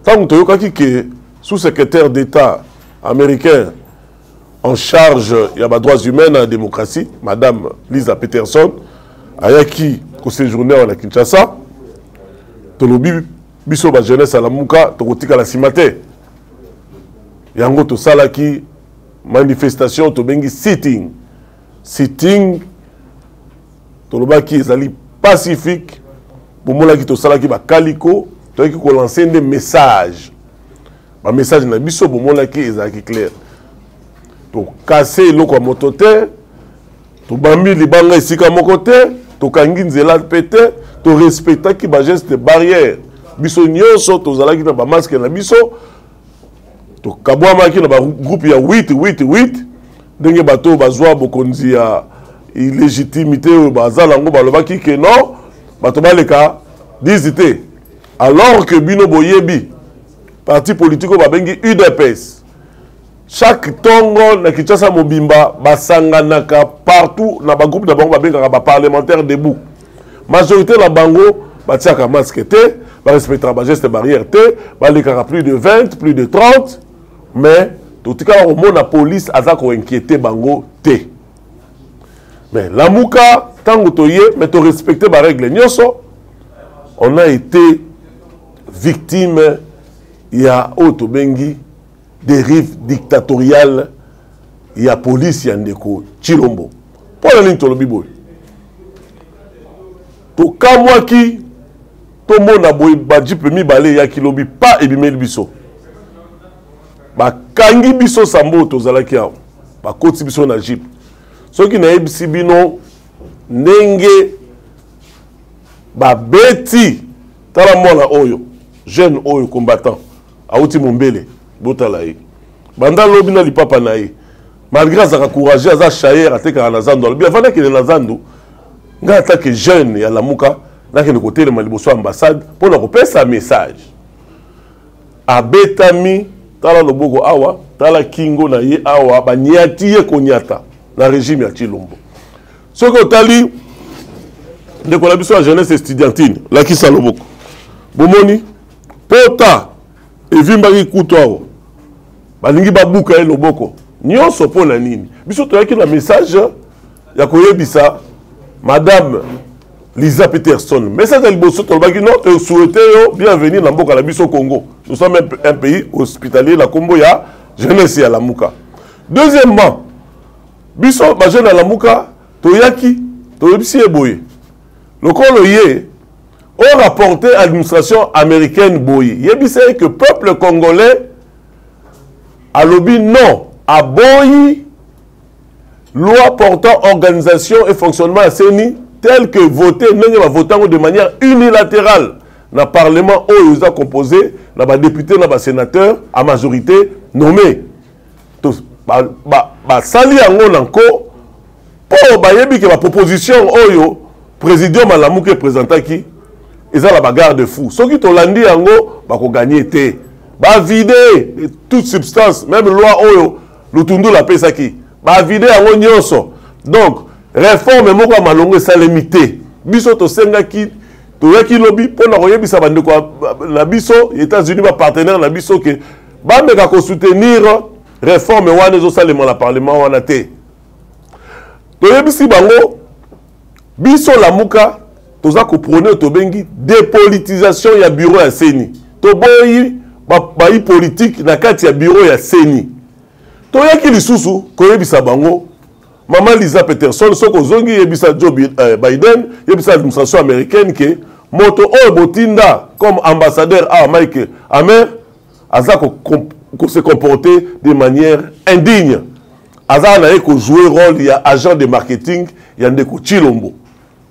tant que toyokaki que sous-secrétaire d'État américain en charge ya ba droits humains et la démocratie madame Lisa Peterson ayaki ko séjourner à Kinshasa to lobby biso ba jeunesse ya lamuka to kotika la simate yango to salaki manifestation to bengi sitting to loba ki ezali pacifique pour mola ki to sala ki ba kaliko to ki ko lancer des messages ba message na biso pour mola ki ezali clair to casser loko motote to bambi libanga esika moko te to kangi nzela pété to respecta ki ba geste barrière biso nyonso to zala ki na ba masque na biso to kabwama ki na ba groupe ya 8 ndenge bato bazwa bokonzi ya illégitimité bazala ngo balobaki ke non bato baleka dizité alors que bino boyebi parti politique ba bengi UDPS chaque tongo na Kinshasa mobimba basanganaka partout na ba groupe d'abord babengaka ba parlementaire debout. Majorité la bango batiaka masque te, ba respectera ba geste barrière te, ba lekaka plus de 20, plus de 30, mais tout cas au monde la police azako inquiéter bango te. Mais la Mouka tango toye mais to respecter ba règle nyoso, on a été victime il y a auto bengi dérive dictatoriale, il y a police yandeko Chilombo. Pour la ligne tolobi boy. To kamwa ki to mona boy badji pemi balé ya kilobi pas ebimeli biso. Ba kangi biso sambo to zalaki ya. Ba koti biso na jeep. Soki na ebisi bino ndenge ba beti tala mona oyo jeune oyo combattant auti mombele botala ye banda lobi na lipapa na ye malgré azaka courageux aza chayer atekaka na zando alobi avanda kende na zando nga atake jeune ya lamuka nakende kotelema liboso ambassade mpona kopesa message abetami tala loboko awa tala kingo na ye awa banyati ye konyata na régime ya Chilombo soki otali ndeko na biso ya jeunesse estudiantine lakisa loboko bomoni pota evimbaki kutu awa balingi babuka ye loboko nyonso mpona nini biso toyaki na message ya koyebisa madame Lisa Peterson message ya liboso tolobaki non te souhaiter yo bienvenue na mboka na biso Congo. Nous sommes un pays hospitalier la kombo ya jeunesse ya Lamuka. Deuxièmement biso ba jeune ya Lamuka toyaki toyebisi eboye lokolo ye on rapporté à l'administration américaine boye yebisa que peuple congolais a lobby non à boyi loi portant organisation et fonctionnement à CENI tel que voté votant de manière unilatérale dans le parlement où ils ont composé dans les députés dans les sénateurs à majorité nommés sali yango nanko pour bayebi que la proposition oyo président Malamuke présentant qui ils ont la bagarre de fou ceux qui tolandi yango bako gagner té ba vider toute substance même loi oyo lutundu la pesa qui ba vider yango nyonso donc réforme moko malongo salemité biso to senga ki to yaki lobby pona koyebisa bandeko na biso États-Unis ba partenaire na biso que ba meka ko soutenir réforme wana zo salema na parlement wana té to yebisi bango biso Lamuka toza ko prôner to bengi dépolitisation ya bureau ya CENI to boyi ba politique na kati ya bureau ya CENI to yaki lisusu ko yebisa bango Maman Lisa Peterson, soko zongi yebisa Joe Biden, yebisa l'administration américaine que moto o botinda comme ambassadeur à Mike Hammer, aza ko se comporter de manière indigne. Aza na ko jouer rôle ya agent de marketing ya ndeko Chilombo.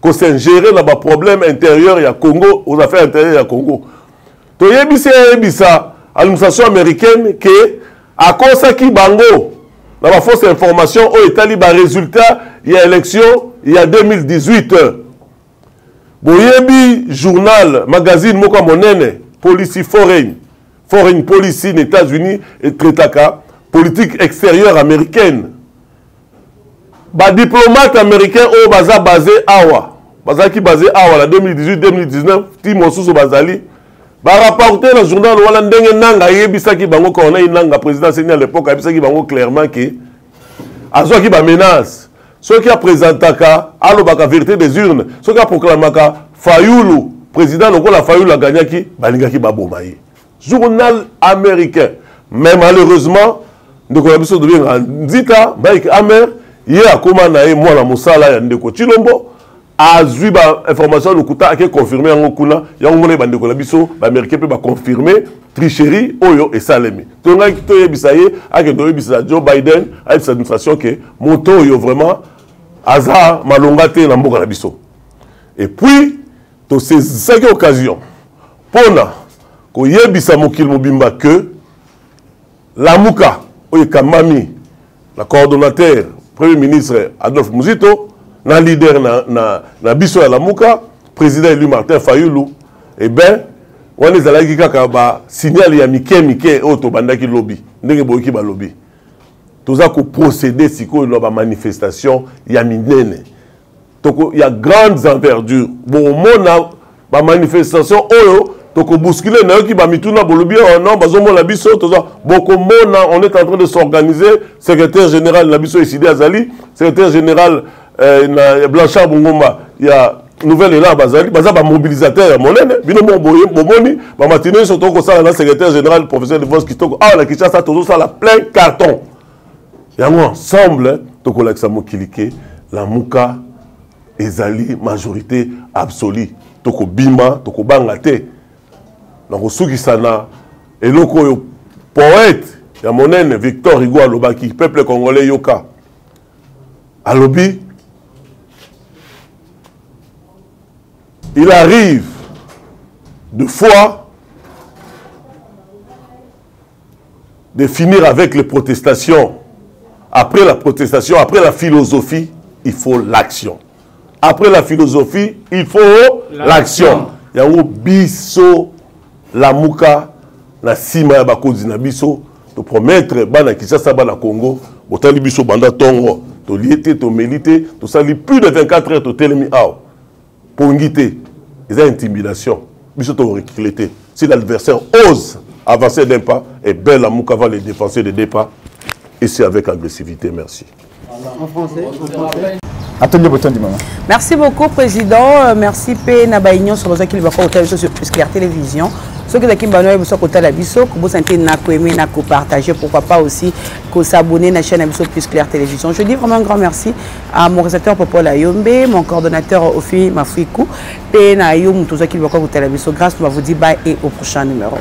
Ko s'ingérer dans ba problème intérieur ya Congo, aux affaires intérieures ya Congo. To yebisa l'administration américaine que à cause qui bango dans la fausse information au Italie, le résultat, il y a élection, il y a 2018. Boyebi, journal, magazine, Moka Monene, Policy Foreign Policy, aux États-Unis, et Tretaka, politique extérieure américaine. Ba diplomate américain au baza basé Awa. Baza qui basé Awa, la 2018-2019, Timo Souso Bazali. Ba rapporter le journal wala ndenge nanga yebisa ki bango ko na inanga président Seni à l'époque yebisa ki bango clairement que azo ki ba menace ceux qui a présentaka alobaka vérité des urnes ceux qui a proclamaka Fayulu président lokola Fayulu a gagné ki balinga ki baboma ye journal américain mais malheureusement ndeko ya biso dobenga nzita Mike Hammer ye akoma na ye mwana mosala ya ndeko Chilombo azui ba information lokuta ake confirmer yango kuna yango ngone bandeko la biso ba américain pe ba confirmer tricherie oyo et salemi to nga to yebisa ye ake do yebisa Joe Biden avec sa administration que moto yo vraiment aza malonga te na mboka la biso et puis to ces cinq occasions pona ko yebisa mokil mobimba que Lamuka oyo kamami la coordonnateur premier ministre Adolphe Muzito na leader na biso ya Lamuka président élu Martin Fayulu et ben on les alaki kaka ba signal ya mike auto bandaki lobby ndenge boyiki ba lobby Tous à procéder si quoi une manifestation il y a minene. Donc il y a grandes envergures. Bon mona ba manifestation oyo donc bousculer na qui ba mituna bolobi non bazomo la biso toza boko mona on est en train de s'organiser secrétaire général la biso Isidi Azali secrétaire général na Blanchard Bongomba il y a nouvelle là bazali baza ba mobilisateur ya monene bino bomoni ba matine surtout ko ça na secrétaire général professeur de Vos Kitoko ah la Kinshasa tozo ça la plein carton yango ensemble to ko la mokilike la muka ezali majorité absolue to ko bima to ko bangate donc soki sana eloko yo poète ya monene Victor Hugo alobaki peuple congolais yoka alobi il arrive de fois de finir avec les protestations. Après la protestation, après la philosophie, il faut l'action. Après la philosophie, il faut l'action. Il y a un biso, la mouka, la sima ya bakozi na biso, to promettre bana Kinshasa bana Congo, botali biso banda tongo, to liete, to melite, to sali plus de 24 heures to telemi ao. Pour ngité, ils ont intimidation. Biso to recruter. Si l'adversaire ose avancer d'un pas, et belle la mouka va les défoncer de deux pas. Et c'est avec agressivité. Merci. En français. Merci beaucoup, Président. Merci, P. Nabaïnion, sur le qui va faire sur Plus Clair Télévision. Ceux qui ont besoin de vous côté la biso, que vous sentez partager, pourquoi pas aussi que s'abonner à la chaîne Plus Clair Télévision. Je dis vraiment un grand merci à mon réalisateur Popol Ayombe, mon coordonnateur Ofi Mafouikou, P. Nayoum, tous ceux qui vont côté la biso. Grâce, on va vous dire bye et au prochain numéro.